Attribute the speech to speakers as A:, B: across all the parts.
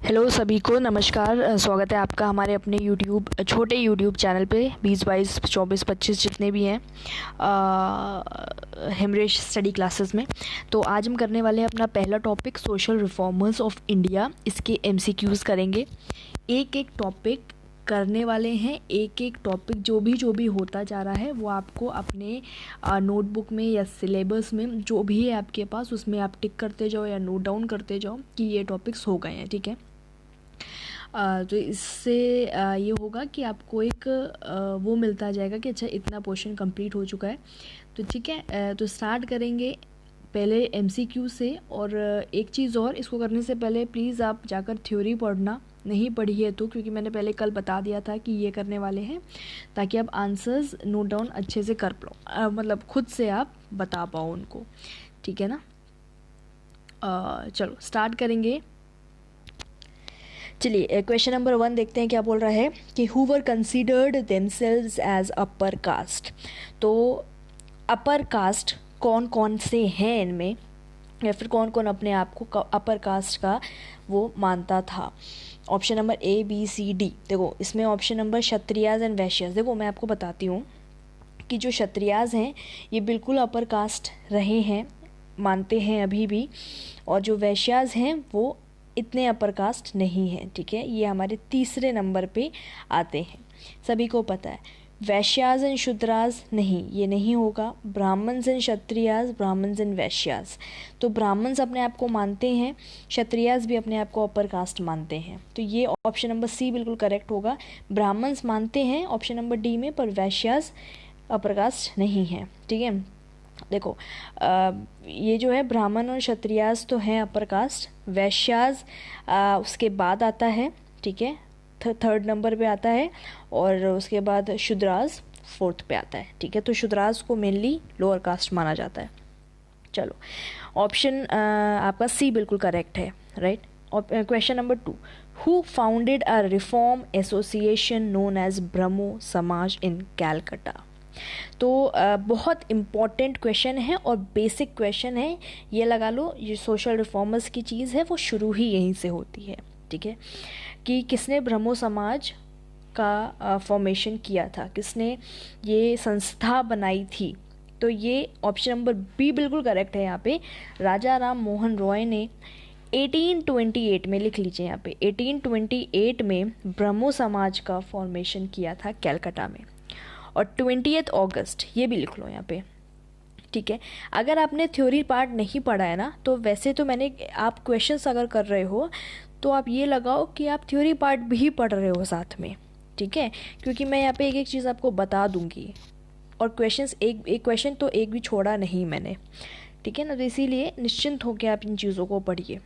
A: Hello सभी को नमस्कार। स्वागत है आपका हमारे अपने छोटे यूट्यूब चैनल पे 20 22 24 25 जितने भी हैं हिमरेश स्टडी क्लासेस में। तो आज हम करने वाले हैं अपना पहला topic social reformers of India. इसके एमसीक्यूज़ करेंगे, एक एक टॉपिक करने वाले हैं। एक एक टॉपिक जो भी होता जा रहा है वो आपको अपने नोटबुक में या सिलेबस में जो भी है आपके पास उसमें आप टिक करते जाओ या नोट डाउन करते जाओ कि ये टॉपिक्स हो गए हैं, ठीक है। तो इससे ये होगा कि आपको एक वो मिलता जाएगा कि अच्छा इतना पोर्शन कंप्लीट हो चुका है। तो ठीक है, तो स्टार्ट करेंगे पहले एमसीक्यू से। और एक चीज़ और, इसको करने से पहले प्लीज़ आप जाकर थ्योरी पढ़ना, नहीं पढ़ी है तो, क्योंकि मैंने पहले कल बता दिया था कि ये करने वाले हैं, ताकि आप आंसर्स नोट डाउन अच्छे से कर पाओ, मतलब खुद से आप बता पाओ उनको, ठीक है ना। चलो स्टार्ट करेंगे। चलिए क्वेश्चन नंबर 1 देखते हैं क्या बोल रहा है कि who were considered themselves as upper caste. तो अपर कास्ट कौन कौन से हैं इनमें, या फिर कौन कौन अपने आप को अपर कास्ट का वो मानता था। Option number A B C D. देखो इसमें option number Kshatriyas and Vaishyas. देखो मैं आपको बताती हूँ कि जो क्षत्रियाज हैं ये बिल्कुल अपर कास्ट रहे हैं, मानते हैं अभी भी, और जो वैश्याज हैं वो इतने अपर कास्ट नहीं हैं, ठीक है। ये हमारे तीसरे नंबर पे आते हैं, सभी को पता है। वैश्याज एंड शूद्राज नहीं, ये नहीं होगा। Brahmins and Kshatriyas, Brahmins and Vaishyas. तो ब्राह्मण्स अपने आप को मानते हैं, क्षत्रियाज भी अपने आप को अपर कास्ट मानते हैं। तो ये ऑप्शन नंबर सी बिल्कुल करेक्ट होगा। ब्राह्मण्स मानते हैं ऑप्शन नंबर डी में, पर वैश्याज अपर कास्ट नहीं है, ठीक है। देखो ये जो है ब्राह्मण और क्षत्रियाज तो हैं अपर कास्ट, वैश्याज उसके बाद आता है, ठीक है, थर्ड नंबर पे आता है, और उसके बाद शूद्राज फोर्थ पे आता है, ठीक है। तो शूद्राज को मेनली लोअर कास्ट माना जाता है। चलो ऑप्शन आपका सी बिल्कुल करेक्ट है, right. Question number 2, who founded a reform association known as Brahmo Samaj in Calcutta. तो बहुत इम्पॉर्टेंट क्वेश्चन है और बेसिक क्वेश्चन है, ये लगा लो। ये सोशल रिफॉर्मर्स की चीज़ है, वो शुरू ही यहीं से होती है, ठीक है। कि किसने ब्रह्मो समाज का फॉर्मेशन किया था, किसने ये संस्था बनाई थी। तो ये ऑप्शन नंबर बी बिल्कुल करेक्ट है। यहाँ पे राजा राम मोहन रॉय ने 1828 में, लिख लीजिए यहाँ पे 1828 में ब्रह्मो समाज का फॉर्मेशन किया था कैलकाटा में। और 20 अगस्त ये भी लिख लो यहाँ पे, ठीक है। अगर आपने थ्योरी पार्ट नहीं पढ़ा है ना, तो वैसे तो मैंने, आप क्वेश्चंस अगर कर रहे हो तो आप ये लगाओ कि आप थ्योरी पार्ट भी पढ़ रहे हो साथ में, ठीक है। क्योंकि मैं यहाँ पे एक एक चीज़ आपको बता दूंगी, और क्वेश्चंस एक क्वेश्चन तो एक भी छोड़ा नहीं मैंने, ठीक है ना। तो इसीलिए निश्चिंत होकर आप इन चीज़ों को पढ़िए।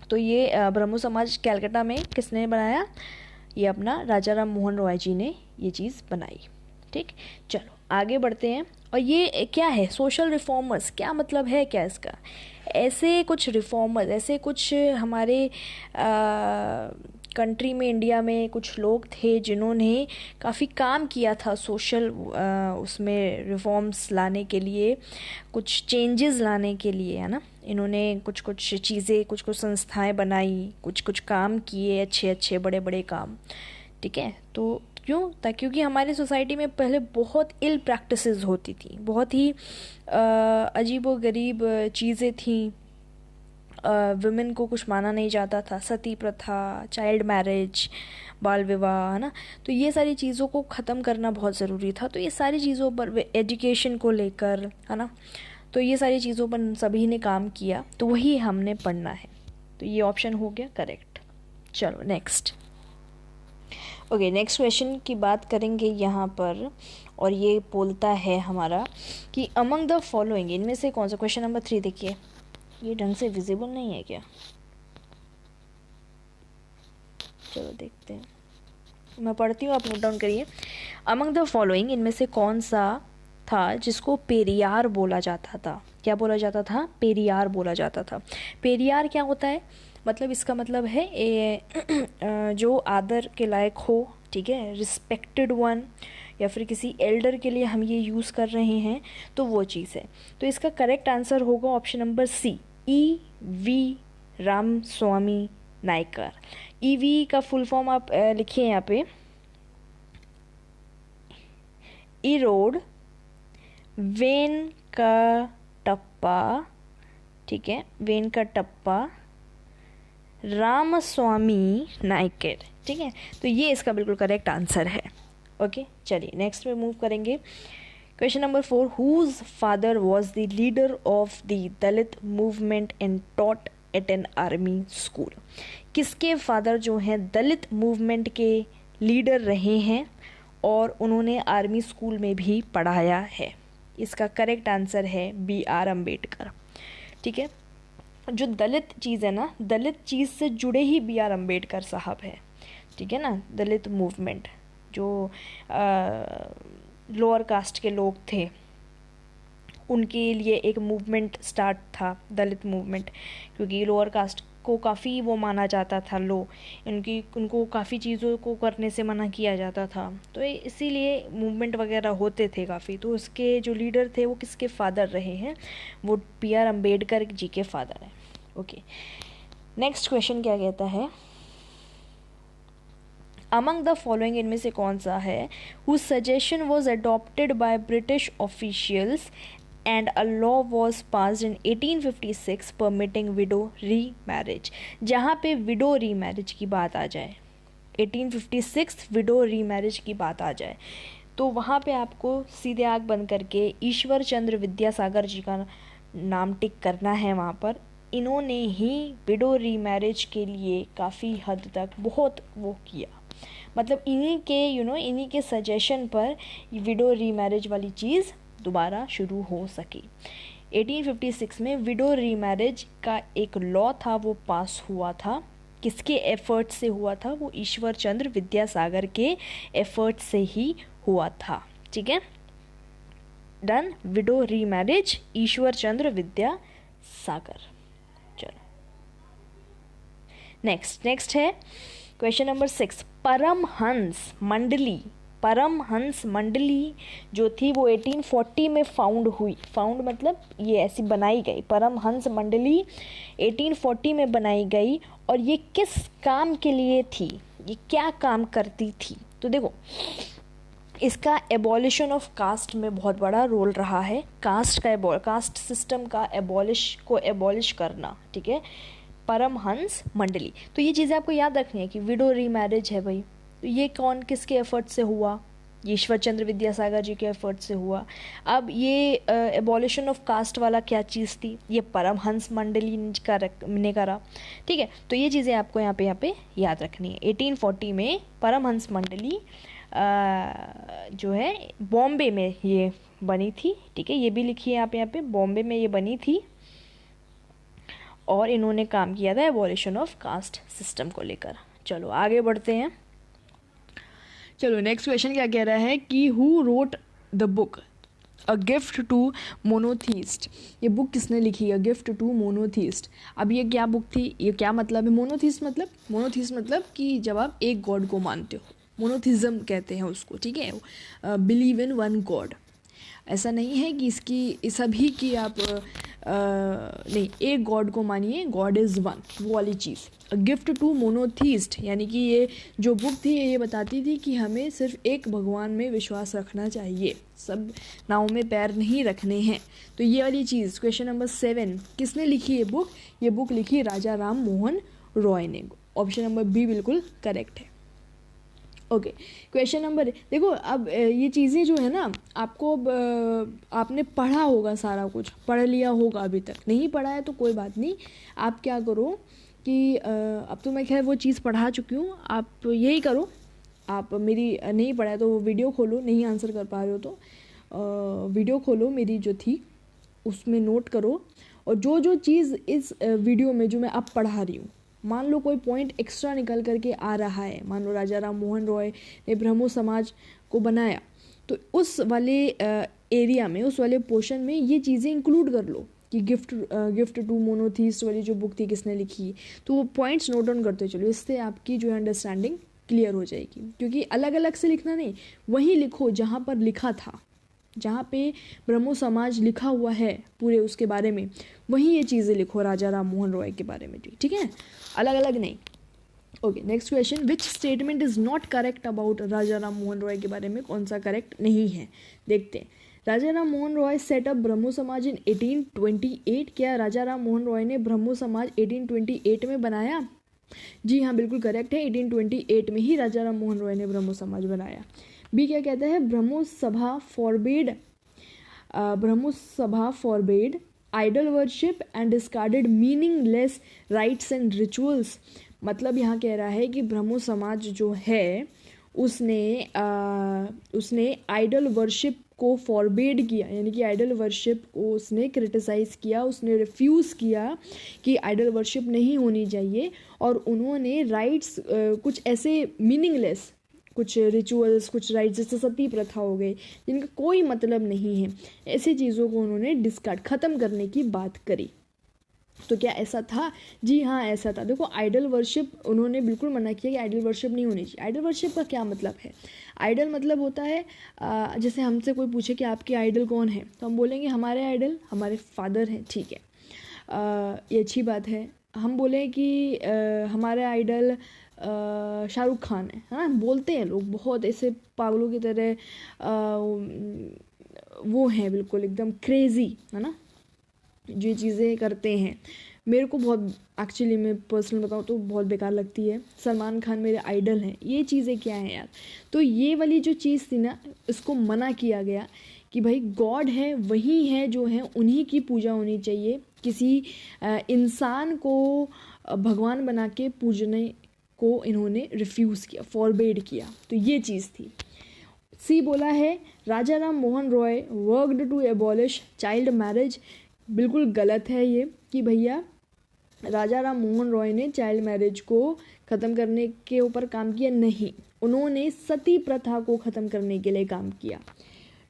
A: तो ये ब्रह्मो समाज कैलकाटा में किसने बनाया, ये अपना राजा राम मोहन रॉय जी ने ये चीज़ बनाई, ठीक। चलो आगे बढ़ते हैं। और ये क्या है सोशल रिफॉर्मर्स, क्या मतलब है क्या इसका। ऐसे कुछ रिफॉर्मर्स, ऐसे कुछ हमारे कंट्री में, इंडिया में कुछ लोग थे जिन्होंने काफ़ी काम किया था सोशल उसमें रिफॉर्म्स लाने के लिए, कुछ चेंजेस लाने के लिए, है ना। इन्होंने कुछ कुछ चीज़ें, कुछ कुछ संस्थाएं बनाई, कुछ कुछ काम किए, अच्छे अच्छे बड़े बड़े काम, ठीक है। तो क्योंकि हमारी सोसाइटी में पहले बहुत इल प्रैक्टिसेस होती थी, बहुत ही अजीब व गरीब चीज़ें थी। वुमेन को कुछ माना नहीं जाता था, सती प्रथा, चाइल्ड मैरिज, बाल विवाह, है ना। तो ये सारी चीज़ों को ख़त्म करना बहुत ज़रूरी था। तो ये सारी चीज़ों पर, एजुकेशन को लेकर, है ना, तो ये सारी चीज़ों पर सभी ने काम किया, तो वही हमने पढ़ना है। तो ये ऑप्शन हो गया करेक्ट। चलो नेक्स्ट। ओके, नेक्स्ट क्वेश्चन की बात करेंगे यहाँ पर, और ये बोलता है हमारा कि अमंग द फॉलोइंग, इनमें से कौन सा, क्वेश्चन नंबर 3 देखिए, ये ढंग से विजिबल नहीं है क्या, चलो देखते हैं, मैं पढ़ती हूँ, आप नोट डाउन करिए। अमंग द फॉलोइंग, इनमें से कौन सा था जिसको पेरियार बोला जाता था। क्या बोला जाता था, पेरियार बोला जाता था। पेरियार क्या होता है, मतलब इसका मतलब है जो आदर के लायक हो, ठीक है, रिस्पेक्टेड वन, या फिर किसी एल्डर के लिए हम ये यूज़ कर रहे हैं, तो वो चीज़ है। तो इसका करेक्ट आंसर होगा option number C, E V Ramaswami Naicker. EV का फुल फॉर्म आप लिखिए यहाँ पे, इरोड वेंकटप्पा, ठीक है, वेंकटप्पा रामस्वामी नायकर, ठीक है। तो ये इसका बिल्कुल करेक्ट आंसर है। ओके, चलिए नेक्स्ट में मूव करेंगे। Question number 4, whose father was the leader of the Dalit movement and taught at an army school. किसके फादर जो हैं दलित मूवमेंट के लीडर रहे हैं और उन्होंने आर्मी स्कूल में भी पढ़ाया है। इसका करेक्ट आंसर है BR अम्बेडकर, ठीक है। जो दलित चीज़ है ना, दलित चीज़ से जुड़े ही BR अम्बेडकर साहब है, ठीक है ना। दलित मूवमेंट जो लोअर कास्ट के लोग थे, उनके लिए एक मूवमेंट स्टार्ट था, दलित मूवमेंट, क्योंकि लोअर कास्ट को काफ़ी वो माना जाता था, उनको काफ़ी चीज़ों को करने से मना किया जाता था, तो इसीलिए मूवमेंट वगैरह होते थे काफ़ी। तो उसके जो लीडर थे वो किसके फादर रहे हैं, वो BR अम्बेडकर जी के फादर हैं। ओके, नेक्स्ट क्वेश्चन क्या कहता है, अमंग द फॉलोइंग इनमें से कौन सा है, whose suggestion was adopted by British officials and a law was passed in 1856 permitting widow remarriage. जहाँ पे विडो री मैरिज की बात आ जाए, 1856 विडो री मैरिज की बात आ जाए, तो वहाँ पे आपको सीधे आँख बंद करके ईश्वर चंद्र विद्यासागर जी का नाम टिक करना है वहाँ पर। इन्होंने ही विडो री मैरिज के लिए काफ़ी हद तक बहुत वो किया, मतलब इन्हीं के इन्हीं के सजेशन पर विडो री मैरिज वाली चीज़ दोबारा शुरू हो सकी। 1856 में विडो री मैरिज का एक लॉ था, वो पास हुआ था, किसके एफर्ट से हुआ था, वो ईश्वर चंद्र विद्यासागर के एफर्ट से ही हुआ था, ठीक है। डन, विडो री मैरिज ईश्वर चंद्र विद्यासागर। चलो नेक्स्ट है क्वेश्चन नंबर 6, परमहंस मंडली जो थी वो 1840 में फाउंड मतलब ये ऐसी बनाई गई। परमहंस मंडली 1840 में बनाई गई, और ये किस काम के लिए थी, ये क्या काम करती थी। तो देखो, इसका एबॉलिशन ऑफ कास्ट में बहुत बड़ा रोल रहा है, कास्ट सिस्टम का एबॉलिश करना, ठीक है। परमहंस मंडली, तो ये चीज़ें आपको याद रखनी है कि विडो री मैरिज है भाई, तो ये किसके एफर्ट से हुआ, ईश्वर चंद्र विद्यासागर जी के एफर्ट से हुआ। अब ये एबॉलिशन ऑफ कास्ट वाला क्या चीज़ थी, ये परमहंस मंडली ने करा, ठीक है। तो ये चीज़ें आपको यहाँ पे याद रखनी है। 1840 में परमहंस मंडली जो है बॉम्बे में ये बनी थी, ठीक है, ये भी लिखिए आप यहाँ पे, बॉम्बे में ये बनी थी, और इन्होंने काम किया था एबॉलिशन ऑफ कास्ट सिस्टम को लेकर। चलो आगे बढ़ते हैं। चलो नेक्स्ट क्वेश्चन क्या कह रहा है कि who wrote the book a gift to monotheist. ये बुक किसने लिखी, अ गिफ्ट टू मोनोथीस्ट। अब ये क्या बुक थी, ये क्या मतलब है, मोनोथीस्ट मतलब कि जब आप एक गॉड को मानते हो, मोनोथिज्म कहते हैं उसको, ठीक है, बिलीव इन वन गॉड। ऐसा नहीं है कि इसकी सभी की आप नहीं, एक गॉड को मानिए, गॉड इज़ वन, वो वाली चीज़। गिफ्ट टू मोनोथीस्ट यानी कि ये जो बुक थी ये बताती थी कि हमें सिर्फ एक भगवान में विश्वास रखना चाहिए, सब नाव में पैर नहीं रखने हैं। तो ये वाली चीज़, क्वेश्चन नंबर 7, किसने लिखी ये बुक लिखी राजा राम मोहन रॉय ने। ऑप्शन नंबर बी बिल्कुल करेक्ट है। ओके, क्वेश्चन नंबर, देखो अब ये चीज़ें जो है ना, आपको आपने पढ़ा होगा, सारा कुछ पढ़ लिया होगा, अभी तक नहीं पढ़ा है तो कोई बात नहीं, आप क्या करो कि अब तो मैं खैर वो चीज़ पढ़ा चुकी हूँ, आप यही करो, आप मेरी नहीं पढ़ा है तो वीडियो खोलो, नहीं आंसर कर पा रहे हो तो वीडियो खोलो मेरी जो थी, उसमें नोट करो, और जो चीज़ इस वीडियो में जो मैं अब पढ़ा रही हूँ, मान लो कोई पॉइंट एक्स्ट्रा निकल करके आ रहा है, मान लो राजा राम मोहन रॉय ने ब्रह्मो समाज को बनाया, तो उस वाले एरिया में, उस वाले पोर्शन में ये चीज़ें इंक्लूड कर लो कि गिफ्ट टू मोनोथीस्ट वाली जो बुक थी किसने लिखी, तो वो पॉइंट्स नोट डाउन करते चलो, इससे आपकी जो है अंडरस्टैंडिंग क्लियर हो जाएगी। क्योंकि अलग अलग से लिखना नहीं, वहीं लिखो जहाँ पर लिखा था, जहाँ पे ब्रह्मो समाज लिखा हुआ है पूरे उसके बारे में, वहीं ये चीज़ें लिखो राजा राम मोहन रॉय के बारे में, ठीक है, अलग अलग नहीं। Okay, next question, which statement is not correct about Raja Ram Mohan Roy के बारे में कौन सा करेक्ट नहीं है, देखते हैं। राजा राम मोहन रॉय सेटअप ब्रह्मो समाज इन 1828। क्या राजा राम मोहन रॉय ने ब्रह्मो समाज 1828 में बनाया? जी हाँ, बिल्कुल करेक्ट है, 1828 में ही राजा राम मोहन रॉय ने ब्रह्मो समाज बनाया। बी क्या कहता है, Brahmo Sabha forbade idol worship and discarded meaningless rites and rituals. मतलब यहाँ कह रहा है कि ब्रह्मो समाज जो है उसने आइडल वर्शिप को फॉरबेड किया, यानी कि आइडल वर्शिप को उसने क्रिटिसाइज़ किया, उसने रिफ्यूज़ किया कि आइडल वर्शिप नहीं होनी चाहिए, और उन्होंने राइट्स कुछ ऐसे मीनिंगलेस, कुछ रिचुअल्स, कुछ राइट्स जैसे सती प्रथा हो गई जिनका कोई मतलब नहीं है, ऐसी चीज़ों को उन्होंने डिस्कार्ड, ख़त्म करने की बात करी। तो क्या ऐसा था? जी हाँ, ऐसा था। देखो, आइडल वर्शिप उन्होंने बिल्कुल मना किया कि आइडल वर्शिप नहीं होनी चाहिए। आइडल वर्शिप का क्या मतलब है? आइडल मतलब होता है जैसे हमसे कोई पूछे कि आपके आइडल कौन है, तो हम बोलेंगे हमारे आइडल हमारे फादर हैं, ठीक है, ये अच्छी बात है। हम बोले कि हमारे आइडल शाहरुख खान है ना, बोलते हैं लोग बहुत ऐसे पागलों की तरह, वो हैं बिल्कुल एकदम क्रेज़ी, है ना, जो ये चीज़ें करते हैं। मेरे को बहुत, एक्चुअली मैं पर्सनल बताऊँ तो बहुत बेकार लगती है। सलमान खान मेरे आइडल हैं, ये चीज़ें क्या हैं यार? तो ये वाली जो चीज़ थी ना, इसको मना किया गया कि भाई गॉड है वही है जो है, उन्हीं की पूजा होनी चाहिए। किसी इंसान को भगवान बना के पूजने को इन्होंने रिफ्यूज़ किया, फॉरबेड किया। तो ये चीज़ थी। सी बोला है, Raja Ram Mohan Roy worked to abolish child marriage. बिल्कुल गलत है ये कि भैया राजा राम मोहन रॉय ने चाइल्ड मैरिज को ख़त्म करने के ऊपर काम किया, नहीं, उन्होंने सती प्रथा को ख़त्म करने के लिए काम किया।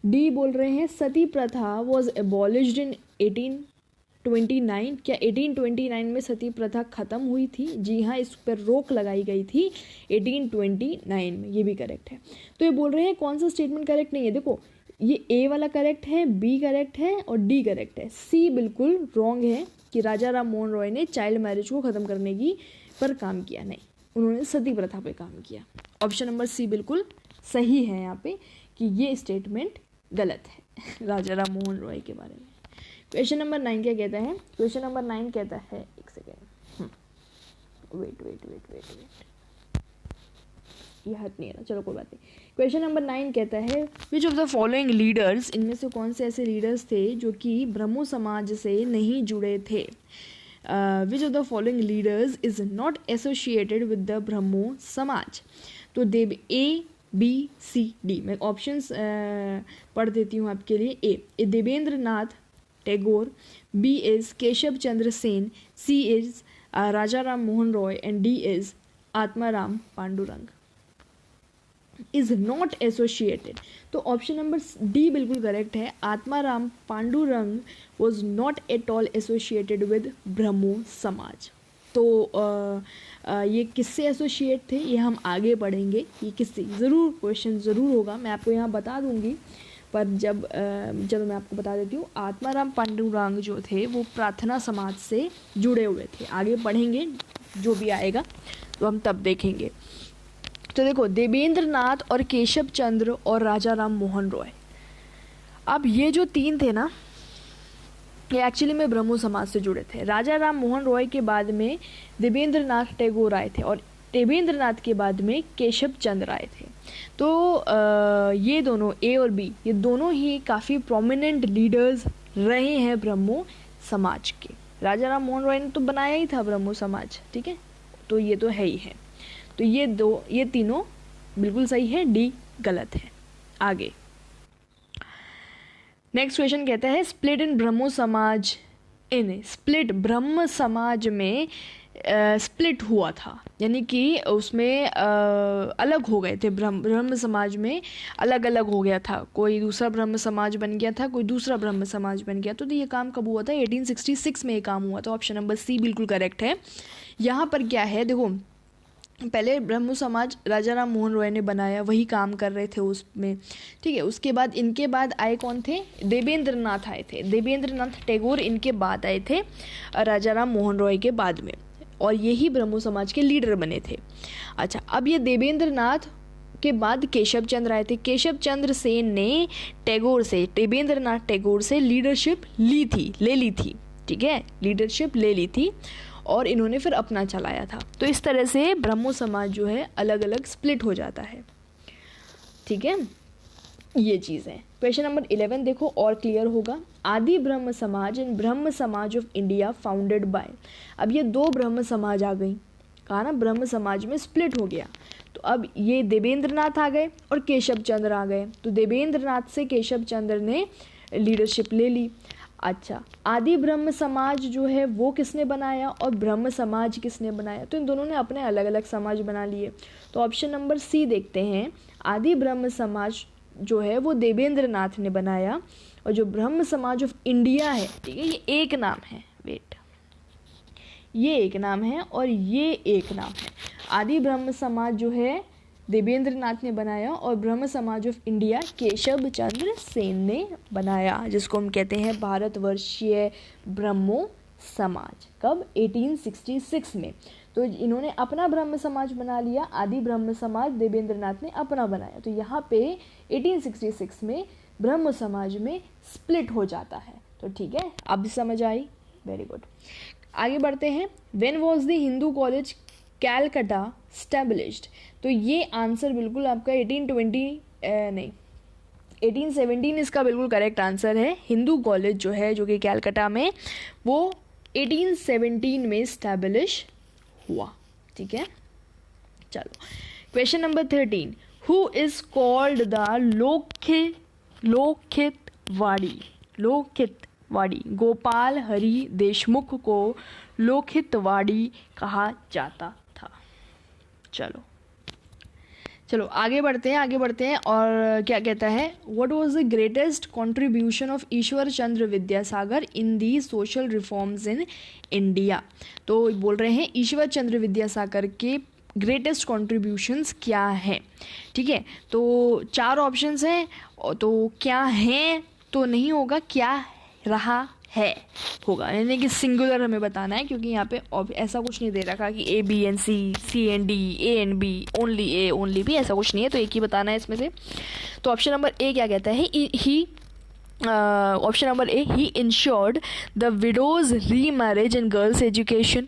A: डी बोल रहे हैं, सती प्रथा वॉज एबॉलिश्ड इन 1829। क्या 1829 में सती प्रथा ख़त्म हुई थी? जी हाँ, इस पर रोक लगाई गई थी 1829 में, ये भी करेक्ट है। तो ये बोल रहे हैं कौन सा स्टेटमेंट करेक्ट नहीं है? देखो, ये ए वाला करेक्ट है, बी करेक्ट है और डी करेक्ट है। सी बिल्कुल रॉन्ग है कि राजा राम मोहन रॉय ने चाइल्ड मैरिज को ख़त्म करने की पर काम किया, नहीं, उन्होंने सती प्रथा पे काम किया। ऑप्शन नंबर सी बिल्कुल सही है यहाँ पे कि ये स्टेटमेंट गलत है राजा राम मोहन रॉय के बारे में। क्वेश्चन नंबर 9 क्या कहता है? क्वेश्चन नंबर 9 कहता है, एक सेकेंड, वेट, ये हाथ नहीं है ना, चलो कोई बात नहीं। क्वेश्चन नंबर 9 कहता है, विच ऑफ द फॉलोइंग लीडर्स, इनमें से कौन से ऐसे लीडर्स थे जो कि ब्रह्मो समाज से नहीं जुड़े थे? Which of the following leaders is not associated with the Brahmo Samaj? तो देव ए, बी, सी, डी। मैं ऑप्शंस पढ़ देती हूँ आपके लिए। A Devendra Nath Tagore, B is Keshav Chandra Sen, C is Raja Ram Mohan Roy and D is Atmaram Pandurang. Is not associated, तो ऑप्शन नंबर डी बिल्कुल करेक्ट है। Atmaram Pandurang was not at all associated with Brahmo Samaj. तो ये किससे एसोसिएट थे ये हम आगे पढ़ेंगे, ये किससे, ज़रूर क्वेश्चन ज़रूर होगा, मैं आपको यहाँ बता दूंगी, पर जब मैं आपको बता देती हूँ। आत्माराम पांडुरंग जो थे वो प्रार्थना समाज से जुड़े हुए थे। आगे पढ़ेंगे, जो भी आएगा तो हम तब देखेंगे। तो देखो, देवेंद्र नाथ और केशव चंद्र और राजा राम मोहन रॉय, अब ये जो तीन थे ना, ये एक्चुअली में ब्रह्मो समाज से जुड़े थे। राजा राम मोहन रॉय के बाद में देवेंद्र नाथ टैगोर आए थे और देवेंद्र नाथ के बाद में केशव चंद्र आए थे। तो ये दोनों ए और बी, ये दोनों ही काफ़ी प्रोमिनेंट लीडर्स रहे हैं ब्रह्मो समाज के। राजा राम मोहन रॉय ने तो बनाया ही था ब्रह्मो समाज, ठीक है, तो ये तो है ही है। तो ये तीनों बिल्कुल सही है, डी गलत है। आगे नेक्स्ट क्वेश्चन कहता है, split in Brahmo Samaj, in split ब्रह्म समाज में स्प्लिट हुआ था, यानी कि उसमें अलग हो गए थे, ब्रह्म समाज में अलग अलग हो गया था। कोई दूसरा ब्रह्म समाज बन गया था, कोई दूसरा ब्रह्म समाज बन गया। तो ये काम कब हुआ था? 1866 में ये काम हुआ था। ऑप्शन नंबर सी बिल्कुल करेक्ट है। यहाँ पर क्या है, देखो, पहले ब्रह्मो समाज राजा राम मोहन रॉय ने बनाया, वही काम कर रहे थे उसमें, ठीक है। उसके बाद इनके बाद आए कौन थे? देवेंद्र नाथ आए थे, देवेंद्र नाथ टैगोर इनके बाद आए थे राजा राम मोहन रॉय के बाद में। और यही ब्रह्मो समाज के लीडर बने थे। अच्छा, अब ये देवेंद्र नाथ के बाद केशव चंद्र आए थे। केशव चंद्र सेन ने देवेंद्र नाथ टैगोर से लीडरशिप ले ली थी, ठीक है, लीडरशिप ले ली थी और इन्होंने फिर अपना चलाया था। तो इस तरह से ब्रह्मो समाज जो है अलग अलग स्प्लिट हो जाता है, ठीक है, ये चीज़ है। क्वेश्चन नंबर 11 देखो और क्लियर होगा। आदि ब्रह्म समाज एंड ब्रह्म समाज ऑफ इंडिया फाउंडेड बाय। अब ये दो ब्रह्म समाज आ गई, कहा ना ब्रह्म समाज में स्प्लिट हो गया। तो अब ये देवेंद्र नाथ आ गए और केशव चंद्र आ गए। तो देवेंद्र नाथ से केशव चंद्र ने लीडरशिप ले ली। अच्छा, आदि ब्रह्म समाज जो है वो किसने बनाया और ब्रह्म समाज किसने बनाया? तो इन दोनों ने अपने अलग अलग समाज बना लिए। तो ऑप्शन नंबर सी देखते हैं, आदि ब्रह्म समाज जो है वो देवेंद्र नाथ ने बनाया और जो ब्रह्म समाज ऑफ इंडिया है, ठीक है, ये एक नाम है, वेट, ये एक नाम है और ये एक नाम है। आदि ब्रह्म समाज जो है देवेंद्र नाथ ने बनाया और ब्रह्म समाज ऑफ इंडिया केशव चंद्र सेन ने बनाया, जिसको हम कहते हैं भारतवर्षीय ब्रह्मो समाज। कब? 1866 में। तो इन्होंने अपना ब्रह्म समाज बना लिया, आदि ब्रह्म समाज देवेंद्र नाथ ने अपना बनाया। तो यहाँ पे 1866 में ब्रह्म समाज में स्प्लिट हो जाता है। तो ठीक है, अब समझ आई, वेरी गुड। आगे बढ़ते हैं। When was the Hindu college Calcutta established? तो ये आंसर बिल्कुल आपका 1817 इसका बिल्कुल करेक्ट आंसर है। हिंदू कॉलेज जो है जो कि कैलकाटा में, वो 1817 में स्टैब्लिश हुआ, ठीक है। चलो, question number 13, who is called the Lokhitwadi? Gopal Hari Deshmukh को लोखितवाड़ी कहा जाता था। चलो आगे बढ़ते हैं और क्या कहता है, what was the greatest contribution of Ishwar Chandra Vidyasagar in the social reforms in India? तो बोल रहे हैं ईश्वर चंद्र विद्यासागर के ग्रेटेस्ट कंट्रीब्यूशंस क्या हैं, ठीक है। तो 4 ऑप्शंस हैं, तो क्या हैं तो नहीं होगा, क्या रहा है होगा, यानी कि सिंगुलर हमें बताना है, क्योंकि यहाँ पे ऐसा कुछ नहीं दे रखा कि A B and C, C and D, A and B, only A only B, ऐसा कुछ नहीं है। तो एक ही बताना है इसमें से। तो ऑप्शन नंबर ए क्या कहता है, option number A, he insured the widows री मैरिज एंड गर्ल्स एजुकेशन।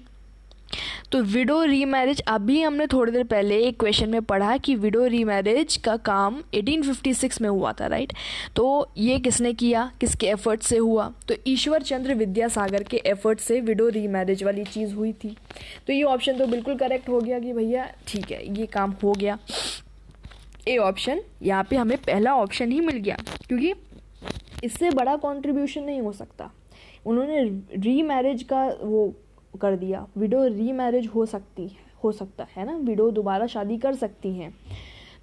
A: तो विडो री मैरिज, अभी हमने थोड़ी देर पहले एक क्वेश्चन में पढ़ा कि विडो री मैरिज का काम 1856 में हुआ था, राइट। तो ये किसने किया, किसके एफर्ट से हुआ? तो ईश्वर चंद्र विद्यासागर के एफर्ट से विडो री मैरिज वाली चीज़ हुई थी। तो ये ऑप्शन तो बिल्कुल करेक्ट हो गया कि भैया ठीक है, ये काम हो गया। ए ऑप्शन, यहाँ पे हमें पहला ऑप्शन ही मिल गया, क्योंकि इससे बड़ा कॉन्ट्रीब्यूशन नहीं हो सकता। उन्होंने री मैरिज का वो कर दिया, विडो री मैरिज हो सकता है ना, विडो दोबारा शादी कर सकती हैं।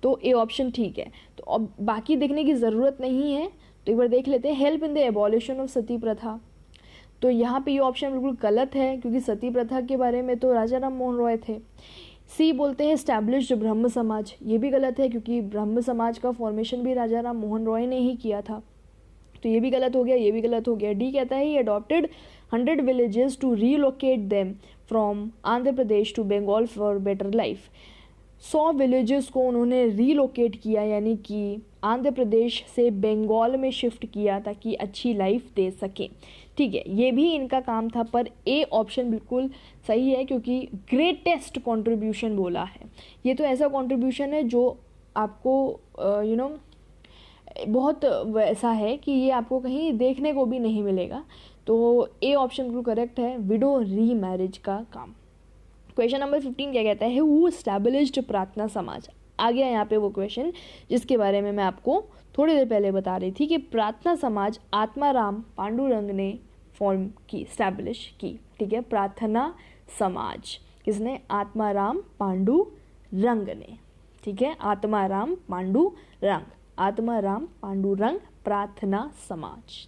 A: तो ए ऑप्शन ठीक है। तो अब बाकी देखने की ज़रूरत नहीं है, तो एक बार देख लेते हैं। Help in the abolition of sati pratha, तो यहाँ पे ये ऑप्शन बिल्कुल गलत है, क्योंकि सती प्रथा के बारे में तो राजा राम मोहन रॉय थे। सी बोलते हैं एस्टैब्लिश्ड ब्रह्म समाज, ये भी गलत है, क्योंकि ब्रह्म समाज का फॉर्मेशन भी राजा राम मोहन रॉय ने ही किया था। तो ये भी गलत हो गया, ये भी गलत हो गया। डी कहता है he adopted 100 villages to relocate them from Andhra Pradesh to Bengal for better life. 100 villages को उन्होंने रीलोकेट किया, यानी कि आंध्र प्रदेश से बंगाल में शिफ्ट किया ताकि अच्छी लाइफ दे सकें, ठीक है। ये भी इनका काम था, पर ए ऑप्शन बिल्कुल सही है, क्योंकि ग्रेटेस्ट कंट्रीब्यूशन बोला है। ये तो ऐसा कंट्रीब्यूशन है जो आपको बहुत वैसा है कि ये आपको कहीं देखने को भी नहीं मिलेगा। तो ए ऑप्शन बिल्कुल करेक्ट है, विडो री मैरिज का काम। क्वेश्चन नंबर 15 क्या कहता है, हु एस्टैब्लिश्ड प्रार्थना समाज? आ गया यहाँ पे वो क्वेश्चन जिसके बारे में मैं आपको थोड़ी देर पहले बता रही थी कि प्रार्थना समाज आत्माराम पांडुरंग ने फॉर्म की, स्टैब्लिश की, ठीक है। प्रार्थना समाज किसने? आत्माराम पांडुरंग ने, ठीक है। आत्माराम पांडुरंग प्रार्थना समाज।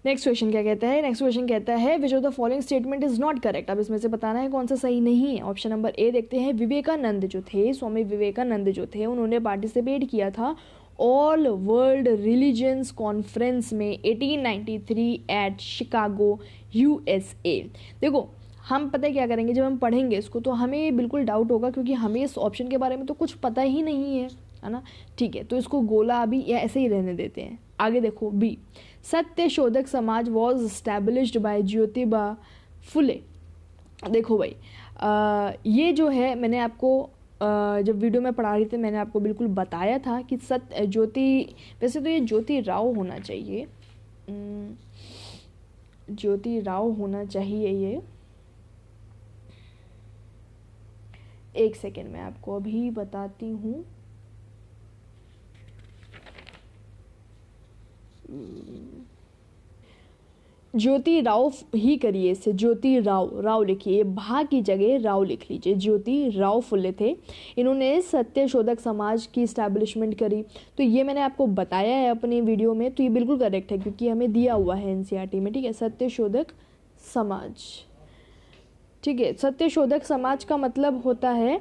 A: नेक्स्ट क्वेश्चन क्या कहता है? नेक्स्ट क्वेश्चन कहता है विच of the following statement is not correct? अब इसमें से बताना है कौन सा सही नहीं है। ऑप्शन नंबर ए देखते हैं, विवेकानंद जो थे, स्वामी विवेकानंद जो थे, उन्होंने पार्टिसिपेट किया था ऑल वर्ल्ड रिलीजन्स कॉन्फ्रेंस में 1893 एट शिकागो USA। देखो हम पता है क्या करेंगे, जब हम पढ़ेंगे इसको तो हमें बिल्कुल डाउट होगा, क्योंकि हमें इस ऑप्शन के बारे में तो कुछ पता ही नहीं है ना। ठीक है, तो इसको गोला अभी या ऐसे ही रहने देते हैं। आगे देखो बी, सत्य शोधक समाज was established bye Jyotiba Phule. देखो भाई ये जो है मैंने आपको जब वीडियो में पढ़ा रही थी मैंने आपको बिल्कुल बताया था कि वैसे तो ये ज्योति राव होना चाहिए, ज्योति राव होना चाहिए ये। एक सेकेंड मैं आपको अभी बताती हूँ। ज्योति राव ही करिए इसे, ज्योति राव लिखिए, भा की जगह राव लिख लीजिए। ज्योति राव फुले थे, इन्होंने सत्य शोधक समाज की इस्टेब्लिशमेंट करी। तो ये मैंने आपको बताया है अपने वीडियो में, तो ये बिल्कुल करेक्ट है क्योंकि हमें दिया हुआ है NCERT में। ठीक है, सत्य शोधक समाज। ठीक है, सत्य शोधक समाज का मतलब होता है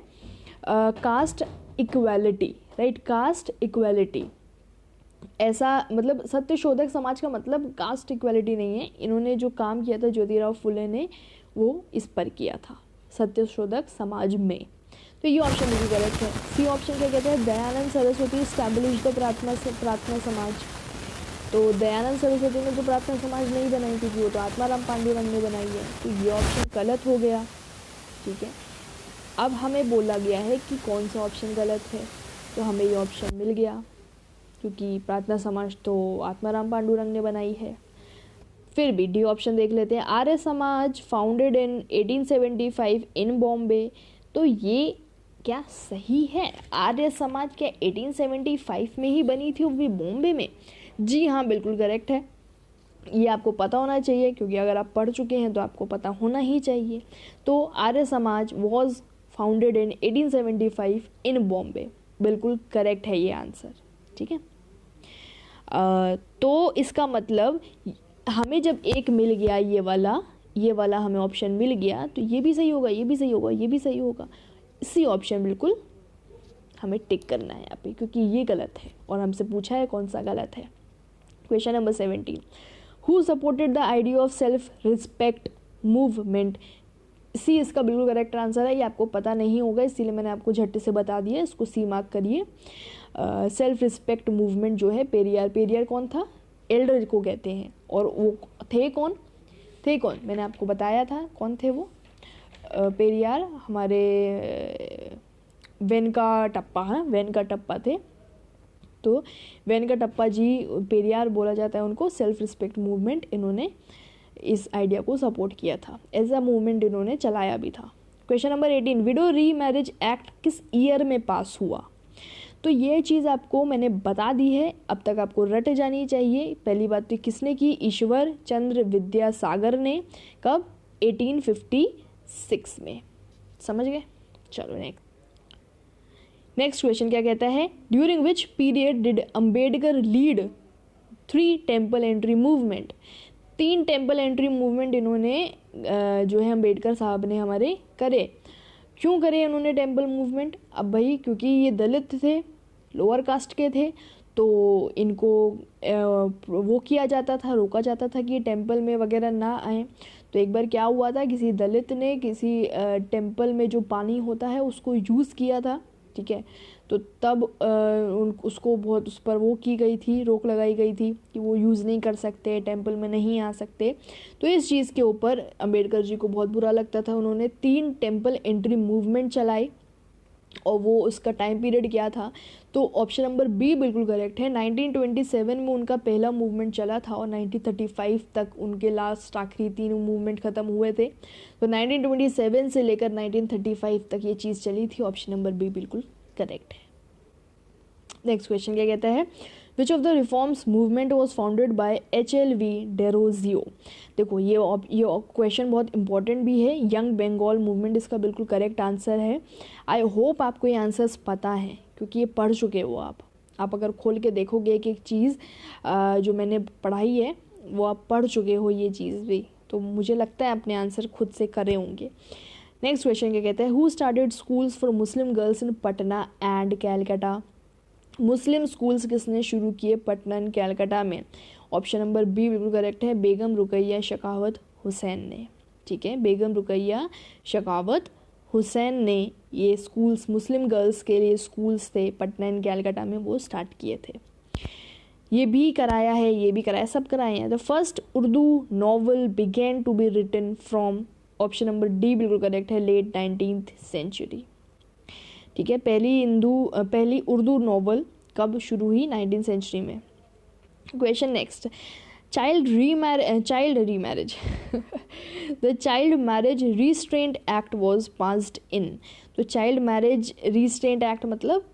A: caste equality, right, caste equality. ऐसा मतलब सत्य शोधक समाज का मतलब कास्ट इक्वालिटी नहीं है। इन्होंने जो काम किया था ज्योतिराव फुले ने वो इस पर किया था, सत्य शोधक समाज में। तो ये ऑप्शन बिल्कुल करेक्ट है। सी ऑप्शन क्या कहते हैं, दयानंद सरस्वती स्टैब्लिश द प्रार्थना समाज। तो दयानंद सरस्वती ने तो प्रार्थना समाज नहीं बनाई क्योंकि वो तो आत्माराम पांडुरंग ने बनाई है, तो ये ऑप्शन गलत हो गया। ठीक है, अब हमें बोला गया है कि कौन सा ऑप्शन गलत है, तो हमें ये ऑप्शन मिल गया क्योंकि प्रार्थना समाज तो आत्माराम पांडुरंग ने बनाई है। फिर भी डी ऑप्शन देख लेते हैं, आर्य समाज फाउंडेड इन 1875 इन बॉम्बे। तो ये क्या सही है, आर्य समाज क्या 1875 में ही बनी थी, वो भी बॉम्बे में? जी हाँ, बिल्कुल करेक्ट है। ये आपको पता होना चाहिए क्योंकि अगर आप पढ़ चुके हैं तो आपको पता होना ही चाहिए। तो Arya Samaj was founded in 1875 इन बॉम्बे, बिल्कुल करेक्ट है ये आंसर। ठीक है, तो इसका मतलब हमें जब एक मिल गया ये वाला हमें ऑप्शन मिल गया, तो ये भी सही होगा, ये भी सही होगा, ये भी सही होगा। इसी ऑप्शन बिल्कुल हमें टिक करना है यहाँ पे क्योंकि ये गलत है और हमसे पूछा है कौन सा गलत है। Question number 17, who supported the idea of self respect movement. C इसका बिल्कुल करेक्ट आंसर है। ये आपको पता नहीं होगा इसीलिए मैंने आपको झट्टे से बता दिया, इसको सी मार्क करिए। सेल्फ रिस्पेक्ट मूवमेंट जो है पेरियार कौन था, एल्डर को कहते हैं। और वो थे कौन मैंने आपको बताया था कौन थे वो, पेरियार हमारे वेनकाटप्पा थे। तो वेनकाटप्पा जी पेरियार बोला जाता है उनको। सेल्फ रिस्पेक्ट मूवमेंट इन्होंने इस आइडिया को सपोर्ट किया था, एज अ मूवमेंट इन्होंने चलाया भी था। क्वेश्चन नंबर 18, विडो री मैरिज एक्ट किस ईयर में पास हुआ। तो ये चीज़ आपको मैंने बता दी है, अब तक आपको रट जानी चाहिए। पहली बात तो किसने की, ईश्वर चंद्र विद्यासागर ने। कब, 1856 में। समझ गए, चलो नेक्स्ट क्वेश्चन क्या कहता है, during which period did Ambedkar lead 3 temple entry movement. 3 temple entry movement इन्होंने जो है अम्बेडकर साहब ने हमारे करे। क्यों करे उन्होंने टेम्पल मूवमेंट, अब भाई क्योंकि ये दलित थे, लोअर कास्ट के थे, तो इनको वो किया जाता था, रोका जाता था कि ये टेम्पल में वगैरह ना आए। तो एक बार क्या हुआ था, किसी दलित ने किसी टेम्पल में जो पानी होता है उसको यूज़ किया था। ठीक है, तो तब उसको बहुत उस पर वो की गई थी, रोक लगाई गई थी कि वो यूज़ नहीं कर सकते, टेम्पल में नहीं आ सकते। तो इस चीज़ के ऊपर अम्बेडकर जी को बहुत बुरा लगता था। उन्होंने 3 टेम्पल एंट्री मूवमेंट चलाई और वो उसका टाइम पीरियड क्या था, तो ऑप्शन नंबर बी बिल्कुल करेक्ट है। 1927 में उनका पहला मूवमेंट चला था और 1935 तक उनके लास्ट आखिरी 3 मूवमेंट ख़त्म हुए थे। तो 1927 से लेकर 1935 तक ये चीज़ चली थी। ऑप्शन नंबर बी बिल्कुल करेक्ट है। नेक्स्ट क्वेश्चन क्या कहता है, विच of the reforms movement was founded by HLV Derozio. देखो ये क्वेश्चन बहुत इंपॉर्टेंट भी है। यंग बंगाल मूवमेंट इसका बिल्कुल करेक्ट आंसर है। आई होप आपको ये आंसर्स पता है क्योंकि ये पढ़ चुके हो आप अगर खोल के देखोगे एक एक चीज़ जो मैंने पढ़ाई है वो आप पढ़ चुके हो ये चीज़ भी, तो मुझे लगता है अपने आंसर खुद से करे होंगे। नेक्स्ट क्वेश्चन क्या कहता है, who started schools for Muslim girls in Patna and Calcutta. Muslim schools किसने शुरू किए पटना एंड कैलकाटा में? ऑप्शन नंबर बी बिल्कुल करेक्ट है, बेगम रुकैया शखावत हुसैन ने। ठीक है, बेगम रुकैया शखावत हुसैन ने ये स्कूल्स, मुस्लिम गर्ल्स के लिए स्कूल्स थे पटना एंड कैलकाटा में, वो स्टार्ट किए थे। ये भी कराया है, ये भी कराया, सब कराए हैं। The first Urdu novel began to be written from, option number D बिल्कुल करेक्ट है, लेट 19th सेंचुरी। ठीक है, पहली उर्दू नॉवल कब शुरू हुई? 19th सेंचुरी में। Question next, child remarriage the child marriage restraint act was passed इन। तो चाइल्ड मैरिज रिस्ट्रेंट एक्ट मतलब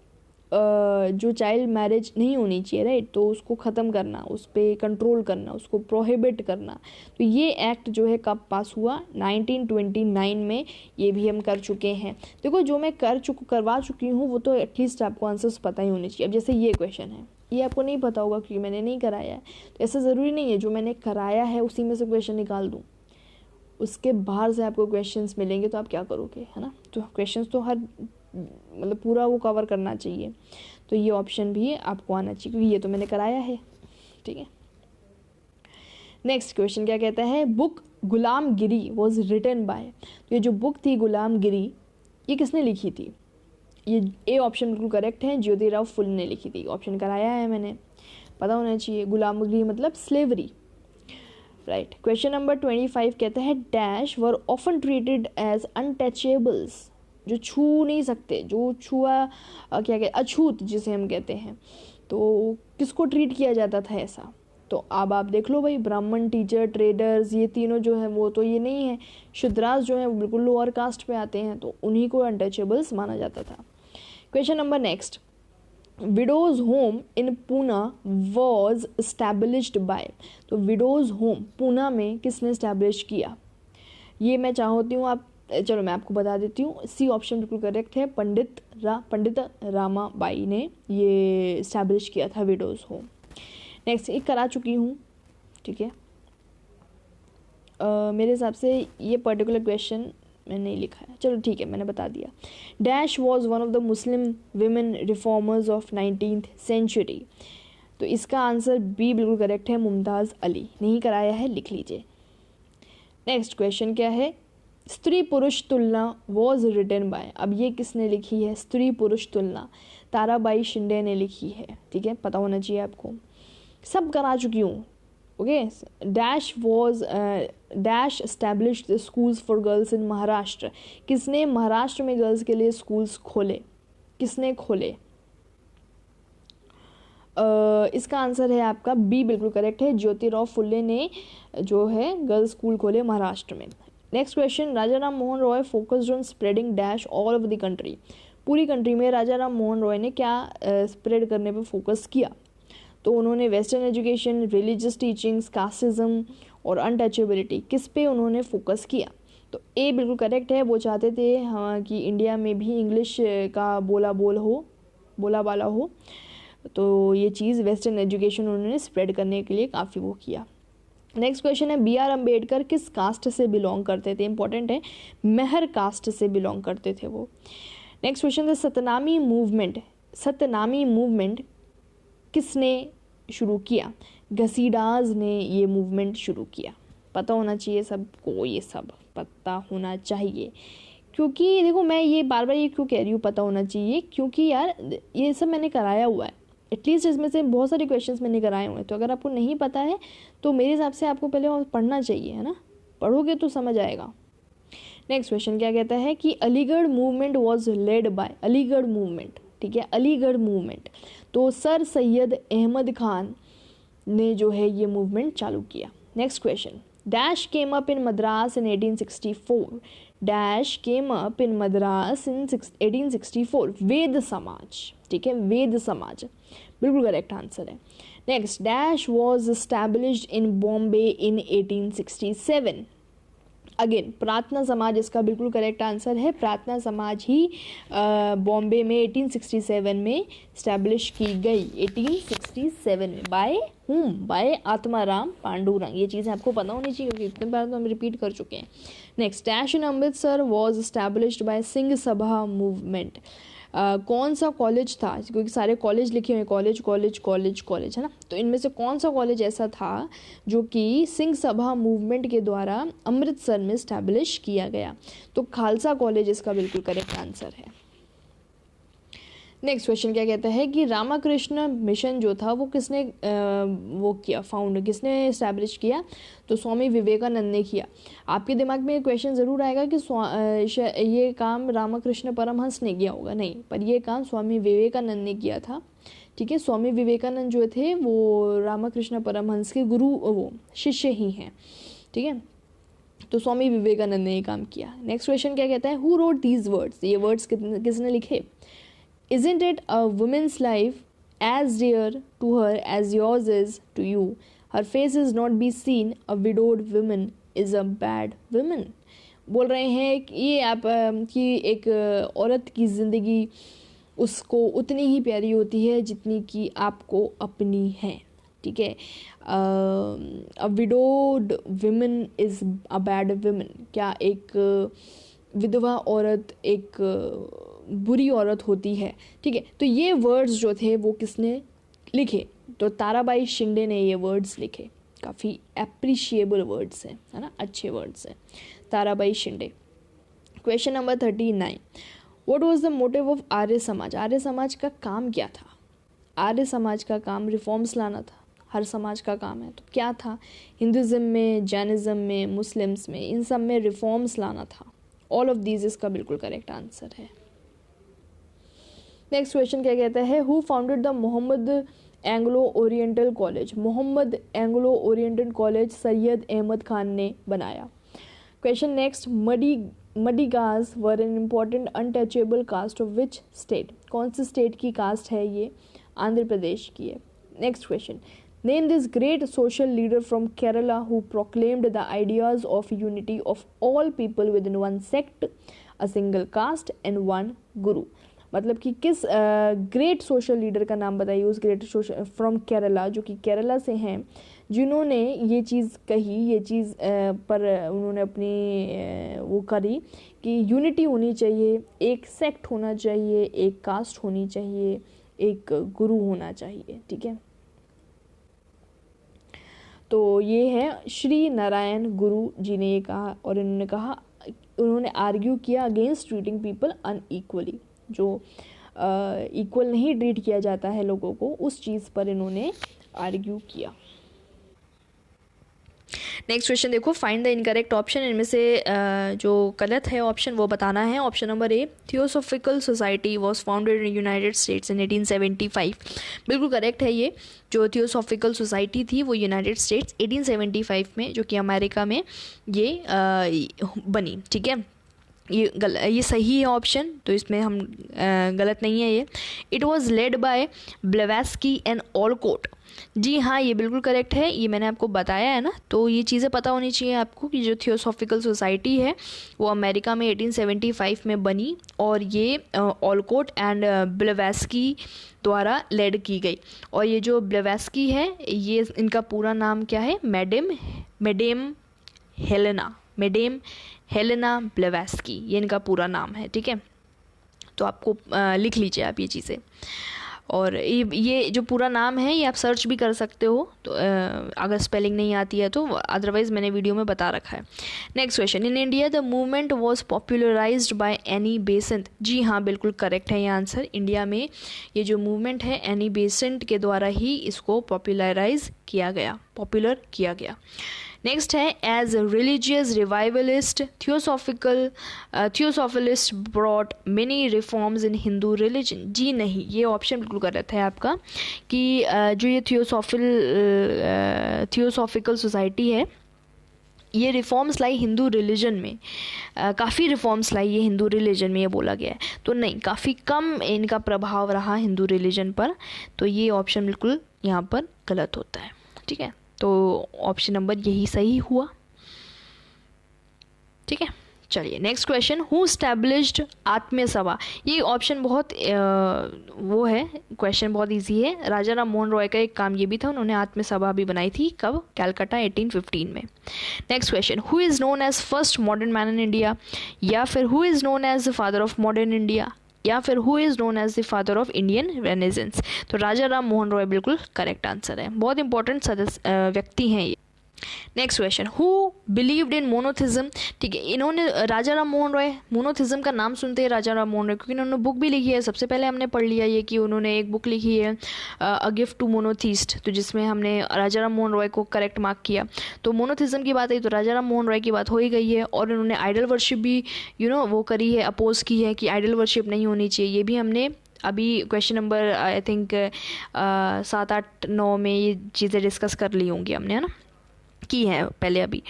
A: जो चाइल्ड मैरिज नहीं होनी चाहिए, राइट, तो उसको ख़त्म करना, उस पर कंट्रोल करना, उसको प्रोहिबिट करना। तो ये एक्ट जो है कब पास हुआ? 1929 में। ये भी हम कर चुके हैं। देखो, जो मैं करवा चुकी हूँ वो तो एटलीस्ट आपको आंसर्स पता ही होने चाहिए। अब जैसे ये क्वेश्चन है, ये आपको नहीं पता होगा क्योंकि मैंने नहीं कराया है, तो ऐसा ज़रूरी नहीं है जो मैंने कराया है उसी में से क्वेश्चन निकाल दूँ, उसके बाहर से आपको क्वेश्चंस मिलेंगे तो आप क्या करोगे, है ना। तो क्वेश्चंस तो हर मतलब पूरा वो कवर करना चाहिए, तो ये ऑप्शन भी आपको आना चाहिए क्योंकि ये तो मैंने कराया है। ठीक है, नेक्स्ट क्वेश्चन क्या कहता है? Book Gulamgiri was written by. तो ये जो बुक थी गुलामगिरी, ये किसने लिखी थी? ये ए ऑप्शन बिल्कुल करेक्ट है, ज्योतिराव फुले ने लिखी थी। ऑप्शन कराया है मैंने, पता होना चाहिए। गुलामगिरी मतलब स्लेवरी, राइट। क्वेश्चन नंबर 25 कहता है dash were often treated as untouchables. जो छू नहीं सकते, जो छुआ क्या कहते, अछूत जिसे हम कहते हैं, तो किसको ट्रीट किया जाता था ऐसा? तो अब आप देख लो भाई, ब्राह्मण, टीचर, ट्रेडर्स, ये तीनों जो है वो तो ये नहीं है। शूद्रास जो है वो बिल्कुल लोअर कास्ट पे आते हैं, तो उन्हीं को अनटचेबल्स माना जाता था। Question number next, widows home in Poona was established bye. तो विडोज होम पूना में किसने एस्टैब्लिश किया? ये मैं चाहती हूँ आप, चलो मैं आपको बता देती हूँ। सी ऑप्शन बिल्कुल करेक्ट है, पंडित रामाबाई ने ये एस्टैब्लिश किया था विडोज होम। नेक्स्ट, एक करा चुकी हूँ, ठीक है। मेरे हिसाब से ये पर्टिकुलर क्वेश्चन मैंने नहीं लिखा है, चलो ठीक है, मैंने बता दिया। Dash was one of the Muslim women reformers of 19th century. तो इसका आंसर बी बिल्कुल करेक्ट है, मुमताज़ अली। नहीं कराया है, लिख लीजिए। नेक्स्ट क्वेश्चन क्या है? स्त्री पुरुष तुलना वॉज रिटन बाय। अब ये किसने लिखी है? स्त्री पुरुष तुलना ताराबाई शिंदे ने लिखी है। ठीक है, पता होना चाहिए आपको, सब करा चुकी हूँ। Okay, dash established schools for girls in Maharashtra. किसने महाराष्ट्र में गर्ल्स के लिए स्कूल्स खोले? किसने खोले? इसका आंसर है आपका बी बिल्कुल करेक्ट है, ज्योतिराव फुले ने जो है गर्ल्स स्कूल खोले महाराष्ट्र में। Next question, Raja Ram Mohan Roy focused on spreading dash all over the country. पूरी कंट्री में राजा राम मोहन रॉय ने क्या स्प्रेड करने पर फोकस किया? तो उन्होंने western education, religious teachings, casteism और अनटचेबिलिटी, किस पे उन्होंने फोकस किया? तो ए बिल्कुल करेक्ट है, वो चाहते थे हाँ कि इंडिया में भी इंग्लिश का बोला बाला हो, तो ये चीज़ वेस्टर्न एजुकेशन उन्होंने स्प्रेड करने के लिए काफ़ी वो किया। नेक्स्ट क्वेश्चन है, बी आर अम्बेडकर किस कास्ट से बिलोंग करते थे? इंपॉर्टेंट है, मेहर कास्ट से बिलोंग करते थे वो। नेक्स्ट क्वेश्चन है, सतनामी मूवमेंट किसने शुरू किया? घसीडास ने ये मूवमेंट शुरू किया। पता होना चाहिए सबको, ये सब पता होना चाहिए, क्योंकि देखो मैं ये बार बार ये क्यों कह रही हूँ पता होना चाहिए, क्योंकि यार ये सब मैंने कराया हुआ है। एटलीस्ट इसमें से बहुत सारे क्वेश्चंस मैंने कराए हुए हैं, तो अगर आपको नहीं पता है तो मेरे हिसाब से आपको पहले और पढ़ना चाहिए, है ना, पढ़ोगे तो समझ आएगा। नेक्स्ट क्वेश्चन क्या कहता है कि Aligarh movement was led by. Aligarh movement, ठीक है, अलीगढ़ मूवमेंट, तो सर सैयद अहमद खान ने जो है ये मूवमेंट चालू किया। Next question, dash came up in Madras in 1864। Dash came up in Madras in 1864। Veda Samaj, ठीक है, वेद समाज बिल्कुल करेक्ट आंसर है। Next, dash was established in Bombay in 1867। Again Prarthana Samaj इसका बिल्कुल करेक्ट आंसर है। प्रार्थना समाज ही बॉम्बे में 1867 में स्टैब्लिश की गई। 1867 में by whom? By Atmaram Pandurang. ये चीज़ें आपको पता होनी चाहिए क्योंकि इतने बार तो हम रिपीट कर चुके हैं। Next, dash in Amritsar was established bye Singh Sabha movement. कौन सा कॉलेज था, क्योंकि सारे कॉलेज लिखे हुए कॉलेज कॉलेज कॉलेज कॉलेज है ना, तो इनमें से कौन सा कॉलेज ऐसा था जो कि सिंह सभा मूवमेंट के द्वारा अमृतसर में इस्टेब्लिश किया गया? तो खालसा कॉलेज इसका बिल्कुल करेक्ट आंसर है। नेक्स्ट क्वेश्चन क्या कहता है कि रामाकृष्ण मिशन जो था वो किसने किसने इस्टेब्लिश किया? तो स्वामी विवेकानंद ने किया। आपके दिमाग में एक क्वेश्चन ज़रूर आएगा कि ये काम रामकृष्ण परमहंस ने किया होगा, नहीं, पर ये काम स्वामी विवेकानंद ने किया था। ठीक है, स्वामी विवेकानंद जो थे वो रामकृष्ण परमहंस के गुरु, वो शिष्य ही हैं। ठीक है, तो स्वामी विवेकानंद ने ये काम किया। नेक्स्ट क्वेश्चन क्या कहता है, हु रोट दीज वर्ड्स? ये वर्ड्स किसने लिखे? Isn't it a woman's life as dear to her as yours is to you? Her face is not be seen. A widowed woman is a bad woman. बोल रहे हैं कि ये आप कि एक औरत की ज़िंदगी उसको उतनी ही प्यारी होती है जितनी कि आपको अपनी है। ठीक है, a widowed woman is a bad woman। क्या एक विधवा औरत एक बुरी औरत होती है? ठीक है, तो ये वर्ड्स जो थे वो किसने लिखे? तो ताराबाई शिंदे ने ये वर्ड्स लिखे। काफ़ी एप्रिशिएबल वर्ड्स हैं, है ना, अच्छे वर्ड्स हैं, Tarabai Shinde. Question number 39, what was the motive of Arya Samaj? Arya समाज का काम क्या था? आर्य समाज का काम रिफॉर्म्स लाना था, हर समाज का काम है, तो क्या था? हिंदुज़म में, जैनिज़्म में, मुस्लिम्स में, इन सब में रिफॉर्म्स लाना था। ऑल ऑफ दीज इसका बिल्कुल करेक्ट आंसर है। नेक्स्ट क्वेश्चन क्या कहता है, who founded the Mohammad Anglo Oriental college? Mohammad Anglo Oriental college Syed Ahmad Khan ने बनाया। Question next, Madigas were an important untouchable caste of which state? कौन सी स्टेट की कास्ट है ये? आंध्र प्रदेश की है। Next question, name this great social leader from Kerala who proclaimed the ideas of unity of all people within one sect, a single caste and one guru. मतलब कि किस ग्रेट सोशल लीडर का नाम बताइए, उस ग्रेट सोशल फ्रॉम केरला, जो कि केरला से हैं, जिन्होंने ये चीज़ कही, ये चीज़ पर उन्होंने अपनी वो करी कि यूनिटी होनी चाहिए, एक सेक्ट होना चाहिए, एक कास्ट होनी चाहिए, एक गुरु होना चाहिए। ठीक है, तो ये है श्री नारायण गुरु जी ने ये कहा, और उन्होंने आर्ग्यू किया अगेंस्ट ट्रीटिंग पीपल अनइक्वली, जो इक्वल नहीं ट्रीट किया जाता है लोगों को, उस चीज़ पर इन्होंने आर्ग्यू किया। नेक्स्ट क्वेश्चन देखो, फाइंड द इनकरेक्ट ऑप्शन। इनमें से जो गलत है ऑप्शन वो बताना है। Option number A, theosophical society was founded in United states in 1875। बिल्कुल करेक्ट है ये। जो थियोसॉफिकल सोसाइटी थी वो यूनाइटेड स्टेट्स 1875 में, जो कि अमेरिका में ये बनी। ठीक है, ये सही है ऑप्शन, तो इसमें हम गलत नहीं है ये। It was led by Blavatsky and Olcott. जी हाँ, ये बिल्कुल करेक्ट है, ये मैंने आपको बताया है ना, तो ये चीज़ें पता होनी चाहिए आपको कि जो थियोसॉफिकल सोसाइटी है वो अमेरिका में 1875 में बनी, और ये ऑलकोट एंड ब्लेवेस्की द्वारा लेड की गई। और ये जो ब्लेवेस्की है, ये इनका पूरा नाम क्या है? मैडम हेलेना ब्लेवेस्की, ये इनका पूरा नाम है। ठीक है, तो आपको लिख लीजिए आप ये चीज़ें, और ये जो पूरा नाम है ये आप सर्च भी कर सकते हो, तो अगर स्पेलिंग नहीं आती है तो, अदरवाइज़ मैंने वीडियो में बता रखा है। Next question, in India the movement was popularised by Annie Besant. जी हाँ, बिल्कुल करेक्ट है ये आंसर। इंडिया में ये जो मूवमेंट है एनी बेसेंट के द्वारा ही इसको पॉपुलर किया गया। नेक्स्ट है, as religious revivalist theosophist brought many reforms in Hindu religion. जी नहीं, ये ऑप्शन बिल्कुल गलत है आपका, कि जो ये थियोसॉफिकल सोसाइटी है ये रिफॉर्म्स लाई हिंदू रिलीजन में, काफ़ी रिफॉर्म्स लाई ये हिंदू रिलीजन में, ये बोला गया है। तो नहीं, काफ़ी कम इनका प्रभाव रहा हिंदू रिलीजन पर, तो ये ऑप्शन बिल्कुल यहाँ पर गलत होता है। ठीक है, तो ऑप्शन नंबर यही सही हुआ। ठीक है, चलिए नेक्स्ट क्वेश्चन, हु स्टैब्लिश्ड आत्मीय सभा। ये ऑप्शन बहुत वो है, क्वेश्चन बहुत इजी है। राजा राम मोहन रॉय का एक काम ये भी था, उन्होंने आत्मीय सभा भी बनाई थी, कब? कैलकाटा 1815 में। Next question, who is known as first modern man in India, या फिर who is known as the father of modern India, या फिर who is known as the father of Indian renaissance. तो राजा राम मोहन रॉय बिल्कुल करेक्ट आंसर है, बहुत important व्यक्ति हैं ये। Next question, who believed in monotheism. ठीक है, इन्होंने राजा राम मोहन रॉय, मोनोथिज्म का नाम सुनते हैं राजा राम मोहन रॉय, क्योंकि इन्होंने बुक भी लिखी है। सबसे पहले हमने पढ़ लिया ये कि उन्होंने एक बुक लिखी है अ गिफ्ट टू मोनोथिस्ट, तो जिसमें हमने राजा राम मोहन रॉय को करेक्ट मार्क किया। तो मोनोथिज्म की बात आई तो राजा राम मोहन रॉय की बात हो ही गई है। और इन्होंने आइडल वर्शिप भी वो करी है, अपोज की है कि आइडल वर्शिप नहीं होनी चाहिए। ये भी हमने अभी क्वेश्चन नंबर आई थिंक 7, 8, 9 में ये चीज़ें डिस्कस कर ली होंगी हमने, है ना, की है पहले अभी।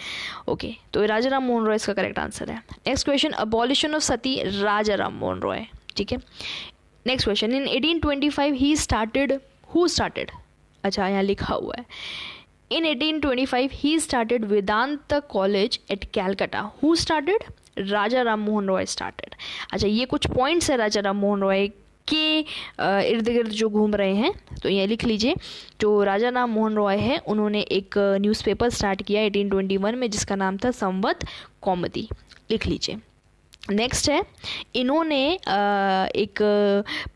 A: ओके, तो राजा राम मोहन रॉय इसका करेक्ट आंसर है। Next question, abolition of sati, Raja Ram Mohan Roy. ठीक है, next question, in 1825 he started, who started, अच्छा यहाँ लिखा हुआ है, in 1825 he started Vedanta college at Calcutta. Who started? Raja Ram Mohan Roy started. अच्छा, ये कुछ पॉइंट्स है राजा राम मोहन रॉय के इर्द गिर्द जो घूम रहे हैं, तो ये लिख लीजिए। जो राजा राम मोहन रॉय है, उन्होंने एक न्यूज़पेपर स्टार्ट किया 1821 में, जिसका नाम था संवत कौमुदी, लिख लीजिए। नेक्स्ट है, इन्होंने एक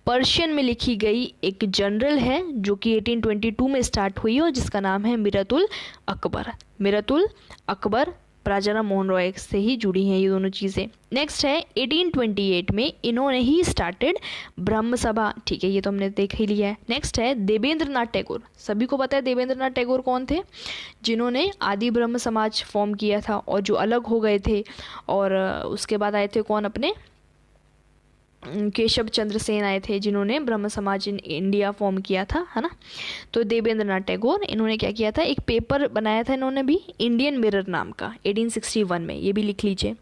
A: पर्शियन में लिखी गई एक जनरल है जो कि 1822 में स्टार्ट हुई और जिसका नाम है मिरतुल अकबर। मिरतुल अकबर राजा राम मोहन रॉय से ही जुड़ी हैं ये दोनों चीज़ें। नेक्स्ट है 1828 में इन्होंने ही स्टार्टेड ब्रह्म सभा। ठीक है, ये तो हमने देख ही लिया है। नेक्स्ट है देवेंद्र नाथ टैगोर। सभी को पता है देवेंद्र नाथ टैगोर कौन थे, जिन्होंने आदि ब्रह्म समाज फॉर्म किया था और जो अलग हो गए थे। और उसके बाद आए थे कौन, अपने केशव चंद्र सेन आए थे, जिन्होंने ब्रह्म समाज इन इंडिया फॉर्म किया था, है ना। तो देवेंद्र नाथ टैगोर, इन्होंने क्या किया था, एक पेपर बनाया था इन्होंने भी, इंडियन मिरर नाम का, 1861 में, ये भी लिख लीजिए।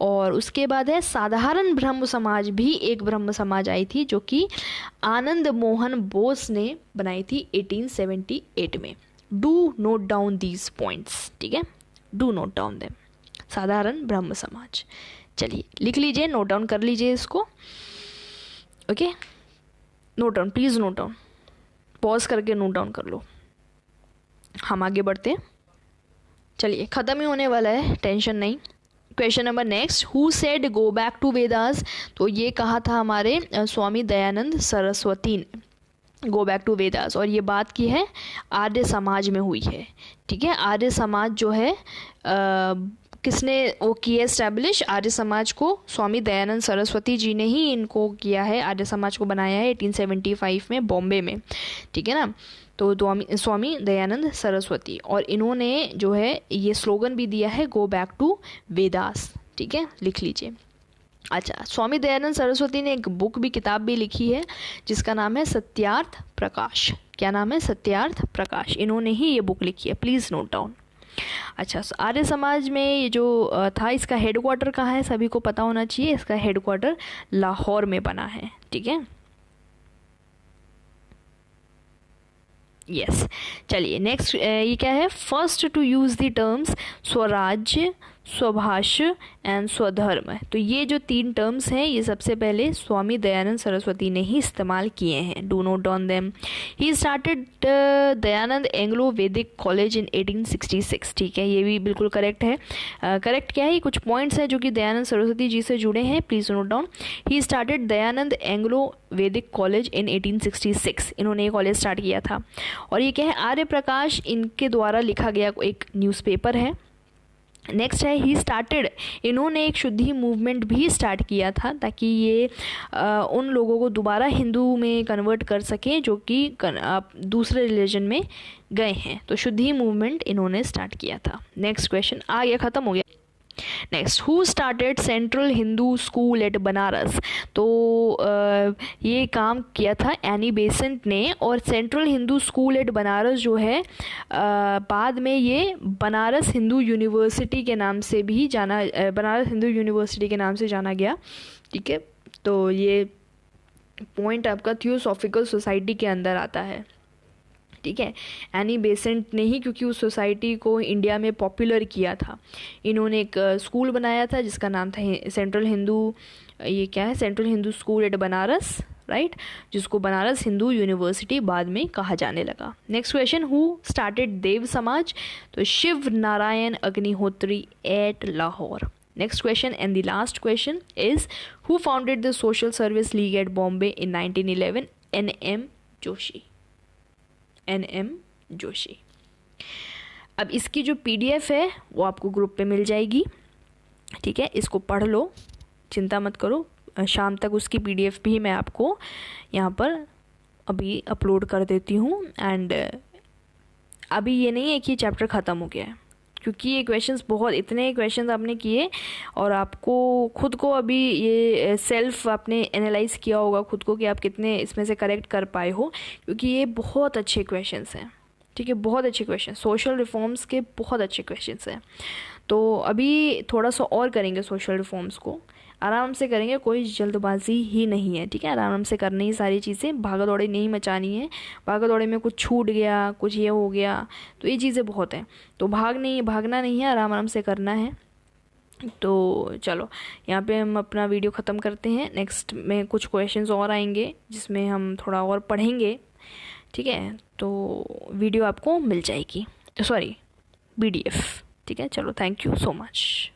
A: और उसके बाद है साधारण ब्रह्म समाज, भी एक ब्रह्म समाज आई थी जो कि आनंद मोहन बोस ने बनाई थी 1878 में। Do not down these points, ठीक है, डू नोट डाउन देम। साधारण ब्रह्म समाज, चलिए लिख लीजिए, नोट डाउन कर लीजिए इसको। Okay, note down, please note down, pause करके नोट डाउन कर लो। हम आगे बढ़ते हैं, चलिए ख़त्म ही होने वाला है, टेंशन नहीं। Question number next, who said go back to Vedas. तो ये कहा था हमारे स्वामी दयानंद सरस्वती ने, गो बैक टू वेदास, और ये बात की है आर्य समाज में हुई है। ठीक है, आर्य समाज जो है किसने वो किया एस्टैब्लिश, आर्य समाज को स्वामी दयानंद सरस्वती जी ने ही इनको किया है, आर्य समाज को बनाया है 1875 में बॉम्बे में। ठीक है ना, तो स्वामी दयानंद सरस्वती, और इन्होंने जो है ये स्लोगन भी दिया है गो बैक टू वेदास। ठीक है, लिख लीजिए। अच्छा, स्वामी दयानंद सरस्वती ने एक बुक भी, किताब भी लिखी है जिसका नाम है सत्यार्थ प्रकाश। क्या नाम है? सत्यार्थ प्रकाश। इन्होंने ही ये बुक लिखी है, प्लीज़ नोट डाउन। अच्छा, आर्य समाज में ये जो था, इसका हेडक्वार्टर कहाँ है, सभी को पता होना चाहिए। इसका हेडक्वार्टर लाहौर में बना है। ठीक है, यस। चलिए नेक्स्ट, ये क्या है, first to use the terms swarajya, swabhashya and स्वधर्म। तो ये जो 3 टर्म्स हैं, ये सबसे पहले स्वामी दयानंद सरस्वती ने ही इस्तेमाल किए हैं। Do not down them. He started Dayanand Anglo वैदिक कॉलेज इन 1866। ठीक है, ये भी बिल्कुल करेक्ट है। करेक्ट क्या है, कुछ पॉइंट्स हैं जो कि दयानंद सरस्वती जी से जुड़े हैं, please note down. He started Dayanand Anglo वैदिक कॉलेज इन 1866। इन्होंने ये कॉलेज स्टार्ट किया था। और ये क्या है, आर्य प्रकाश इनके द्वारा लिखा गया एक न्यूज़पेपर है। नेक्स्ट है ही स्टार्टेड, इन्होंने एक शुद्धि मूवमेंट भी स्टार्ट किया था ताकि ये उन लोगों को दोबारा हिंदू में कन्वर्ट कर सकें जो कि दूसरे रिलीजन में गए हैं। तो शुद्धि मूवमेंट इन्होंने स्टार्ट किया था। नेक्स्ट क्वेश्चन आ गया, ख़त्म हो गया। Next, who started central Hindu school at Banaras. तो ये काम किया था एनी बेसेंट ने। और central Hindu school at Banaras जो है बाद में ये बनारस हिंदू यूनिवर्सिटी के नाम से भी जाना, बनारस हिंदू यूनिवर्सिटी के नाम से जाना गया। ठीक है, तो ये पॉइंट आपका थियोसॉफिकल सोसाइटी के अंदर आता है। ठीक है, एनी बेसेंट ने ही, क्योंकि उस सोसाइटी को इंडिया में पॉपुलर किया था। इन्होंने एक स्कूल बनाया था जिसका नाम था central Hindu school at Banaras, right, जिसको बनारस हिंदू यूनिवर्सिटी बाद में कहा जाने लगा। Next question, who started Dev Samaj? तो Shiv Narayan Agnihotri at Lahore. Next question and the last question is, who founded the social service league at Bombay in 1911? NM Joshi. NM Joshi. अब इसकी जो PDF है वो आपको ग्रुप पे मिल जाएगी, ठीक है, इसको पढ़ लो, चिंता मत करो, शाम तक उसकी PDF भी मैं आपको यहाँ पर अभी अपलोड कर देती हूँ। एंड अभी ये नहीं है कि चैप्टर ख़त्म हो गया है, क्योंकि ये क्वेश्चंस बहुत, इतने क्वेश्चंस आपने किए और आपको खुद को अभी ये सेल्फ आपने एनालाइज किया होगा खुद को कि आप कितने इसमें से करेक्ट कर पाए हो, क्योंकि ये बहुत अच्छे क्वेश्चंस हैं, ठीक है, बहुत अच्छे क्वेश्चन, सोशल रिफॉर्म्स के बहुत अच्छे क्वेश्चंस हैं। तो अभी थोड़ा सा और करेंगे सोशल रिफॉर्म्स को, आराम से करेंगे, कोई जल्दबाजी ही नहीं है, ठीक है, आराम से करनी ही सारी चीज़ें, भागा दौड़ी नहीं मचानी है। भागा दौड़ी में कुछ छूट गया, कुछ ये हो गया, तो ये चीज़ें बहुत हैं, तो भागना नहीं है, आराम आराम से करना है। तो चलो यहाँ पे हम अपना वीडियो ख़त्म करते हैं। नेक्स्ट में कुछ क्वेश्चंस और आएंगे जिसमें हम थोड़ा और पढ़ेंगे, ठीक है, तो वीडियो आपको मिल जाएगी, सॉरी PDF, ठीक है। चलो, थैंक यू सो मच।